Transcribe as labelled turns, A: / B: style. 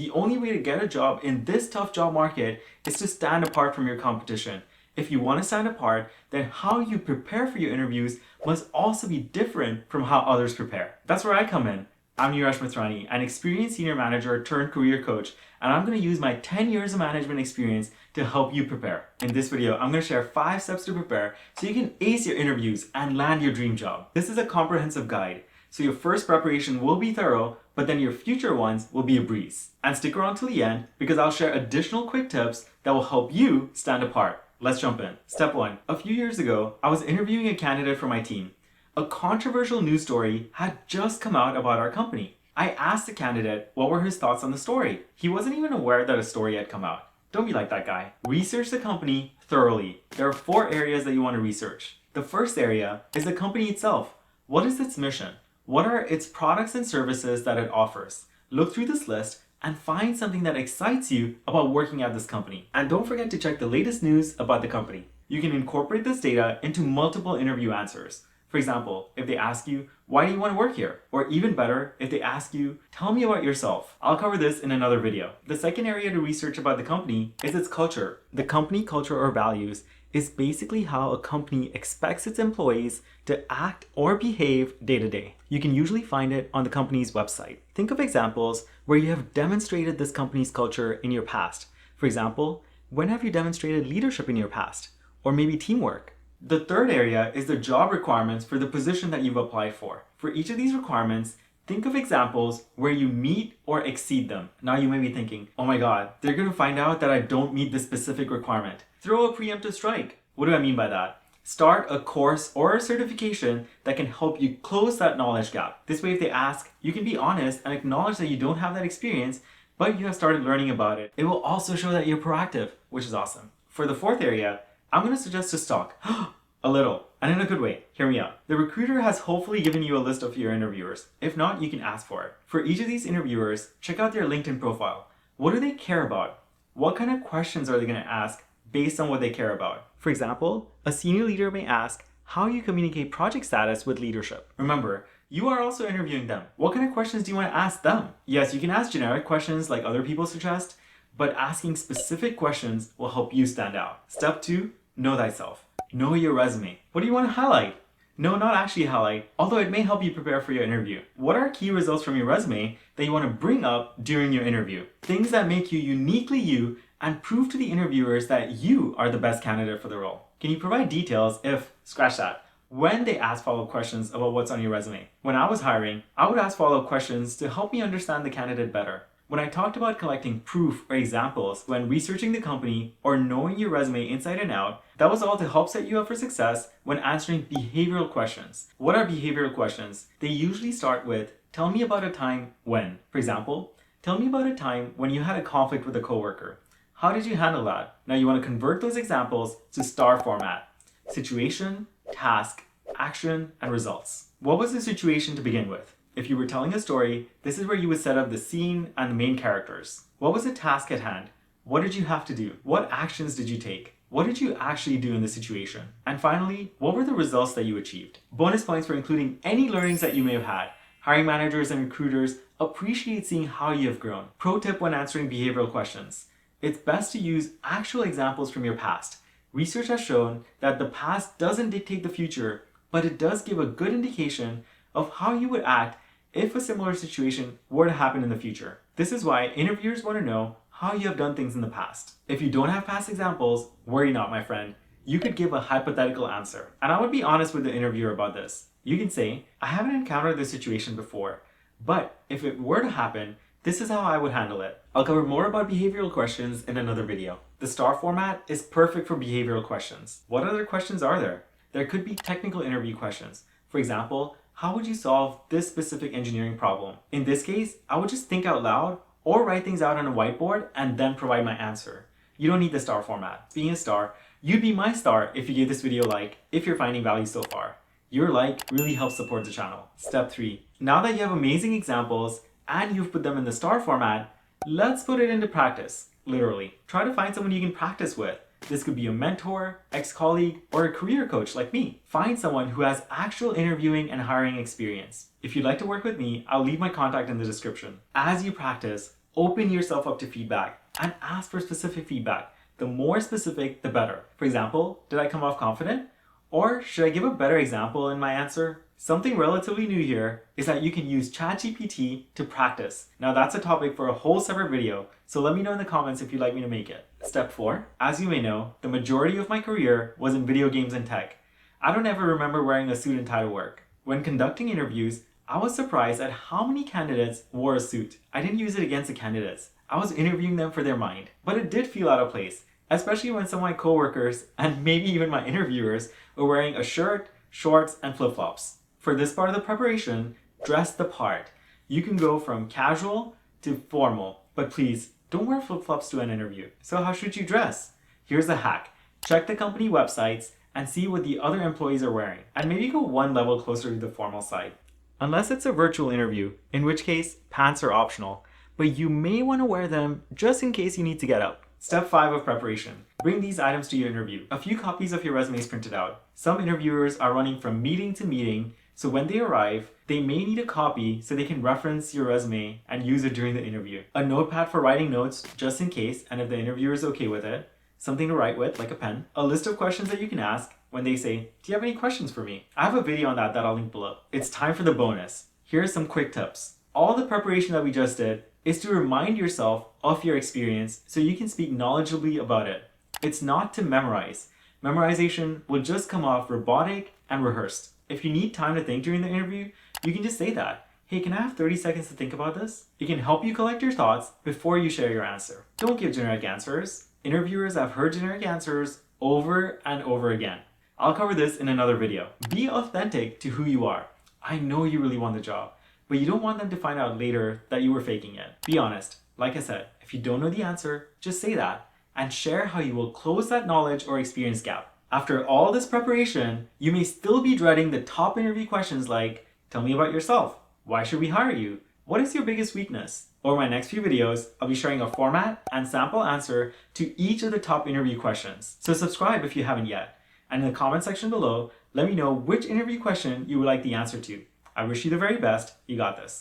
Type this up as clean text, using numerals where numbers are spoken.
A: The only way to get a job in this tough job market is to stand apart from your competition. If you want to stand apart, then how you prepare for your interviews must also be different from how others prepare. That's where I come in. I'm Neeraj Mithrani, an experienced senior manager turned career coach, and I'm going to use my 10 years of management experience to help you prepare. In this video, I'm going to share 5 steps to prepare so you can ace your interviews and land your dream job. This is a comprehensive guide, so your first preparation will be thorough, but then your future ones will be a breeze. And stick around till the end because I'll share additional quick tips that will help you stand apart. Let's jump in. Step 1. A few years ago, I was interviewing a candidate for my team. A controversial news story had just come out about our company. I asked the candidate what were his thoughts on the story. He wasn't even aware that a story had come out. Don't be like that guy. Research the company thoroughly. There are 4 areas that you want to research. The first area is the company itself. What is its mission? What are its products and services that it offers? Look through this list and find something that excites you about working at this company. And don't forget to check the latest news about the company. You can incorporate this data into multiple interview answers. For example, if they ask you, why do you want to work here? Or even better, if they ask you, tell me about yourself. I'll cover this in another video. The second area to research about the company is its culture. The company culture or values is basically how a company expects its employees to act or behave day to day. You can usually find it on the company's website. Think of examples where you have demonstrated this company's culture in your past. For example, when have you demonstrated leadership in your past? Or maybe teamwork? The third area is the job requirements for the position that you've applied for. For each of these requirements, think of examples where you meet or exceed them. Now you may be thinking, oh my god, they're going to find out that I don't meet this specific requirement. Throw a preemptive strike. What do I mean by that? Start a course or a certification that can help you close that knowledge gap. This way, if they ask, you can be honest and acknowledge that you don't have that experience, but you have started learning about it. It will also show that you're proactive, which is awesome. For the fourth area, I'm going to suggest to stalk a little, and in a good way. Hear me out. The recruiter has hopefully given you a list of your interviewers. If not, you can ask for it. For each of these interviewers, check out their LinkedIn profile. What do they care about? What kind of questions are they going to ask based on what they care about? For example, a senior leader may ask how you communicate project status with leadership. Remember, you are also interviewing them. What kind of questions do you want to ask them? Yes, you can ask generic questions like other people suggest, but asking specific questions will help you stand out. Step 2, know thyself. Know your resume. What do you want to highlight? No, not actually highlight, although it may help you prepare for your interview. What are key results from your resume that you want to bring up during your interview? Things that make you uniquely you and prove to the interviewers that you are the best candidate for the role. Can you provide details if, scratch that, when they ask follow-up questions about what's on your resume? When I was hiring, I would ask follow-up questions to help me understand the candidate better. When I talked about collecting proof or examples when researching the company or knowing your resume inside and out, that was all to help set you up for success when answering behavioral questions. What are behavioral questions? They usually start with, tell me about a time when. For example, tell me about a time when you had a conflict with a coworker. How did you handle that? Now you want to convert those examples to STAR format. Situation, task, action, and results. What was the situation to begin with? If you were telling a story, this is where you would set up the scene and the main characters. What was the task at hand? What did you have to do? What actions did you take? What did you actually do in the situation? And finally, what were the results that you achieved? Bonus points for including any learnings that you may have had. Hiring managers and recruiters appreciate seeing how you have grown. Pro tip when answering behavioral questions. It's best to use actual examples from your past. Research has shown that the past doesn't dictate the future, but it does give a good indication of how you would act if a similar situation were to happen in the future. This is why interviewers want to know how you have done things in the past. If you don't have past examples, worry not, my friend. You could give a hypothetical answer. And I would be honest with the interviewer about this. You can say, I haven't encountered this situation before, but if it were to happen, this is how I would handle it. I'll cover more about behavioral questions in another video. The STAR format is perfect for behavioral questions. What other questions are there? There could be technical interview questions. For example, how would you solve this specific engineering problem? In this case, I would just think out loud or write things out on a whiteboard and then provide my answer. You don't need the STAR format. Being a star, you'd be my star if you gave this video a like, if you're finding value so far. Your like really helps support the channel. Step 3. Now that you have amazing examples and you've put them in the STAR format, let's put it into practice. Literally. Try to find someone you can practice with. This could be a mentor, ex-colleague, or a career coach like me. Find someone who has actual interviewing and hiring experience. If you'd like to work with me, I'll leave my contact in the description. As you practice, Open yourself up to feedback and ask for specific feedback. The more specific, the better. For example, did I come off confident? Or should I give a better example in my answer? Something relatively new here is that you can use ChatGPT to practice. Now that's a topic for a whole separate video, so let me know in the comments if you'd like me to make it. Step 4. As you may know, the majority of my career was in video games and tech. I don't ever remember wearing a suit and tie to work. When conducting interviews, I was surprised at how many candidates wore a suit. I didn't use it against the candidates. I was interviewing them for their mind. But it did feel out of place, especially when some of my coworkers and maybe even my interviewers were wearing a shirt, shorts, and flip-flops. For this part of the preparation, dress the part. You can go from casual to formal, but please don't wear flip-flops to an interview. So how should you dress? Here's a hack. Check the company websites and see what the other employees are wearing, and maybe go one level closer to the formal side. Unless it's a virtual interview, in which case pants are optional, but you may want to wear them just in case you need to get up. Step 5 of preparation. Bring these items to your interview. A few copies of your resumes printed out. Some interviewers are running from meeting to meeting, so when they arrive, they may need a copy so they can reference your resume and use it during the interview. A notepad for writing notes just in case, and if the interviewer is okay with it. Something to write with, like a pen. A list of questions that you can ask when they say, do you have any questions for me? I have a video on that I'll link below. It's time for the bonus. Here are some quick tips. All the preparation that we just did is to remind yourself of your experience so you can speak knowledgeably about it. It's not to memorize. Memorization will just come off robotic and rehearsed. If you need time to think during the interview, you can just say that. Hey, can I have 30 seconds to think about this? It can help you collect your thoughts before you share your answer. Don't give generic answers. Interviewers have heard generic answers over and over again. I'll cover this in another video. Be authentic to who you are. I know you really want the job, but you don't want them to find out later that you were faking it. Be honest. Like I said, if you don't know the answer, just say that and share how you will close that knowledge or experience gap. After all this preparation, you may still be dreading the top interview questions like, tell me about yourself. Why should we hire you? What is your biggest weakness? Over my next few videos, I'll be sharing a format and sample answer to each of the top interview questions. So subscribe if you haven't yet. And in the comment section below, let me know which interview question you would like the answer to. I wish you the very best. You got this.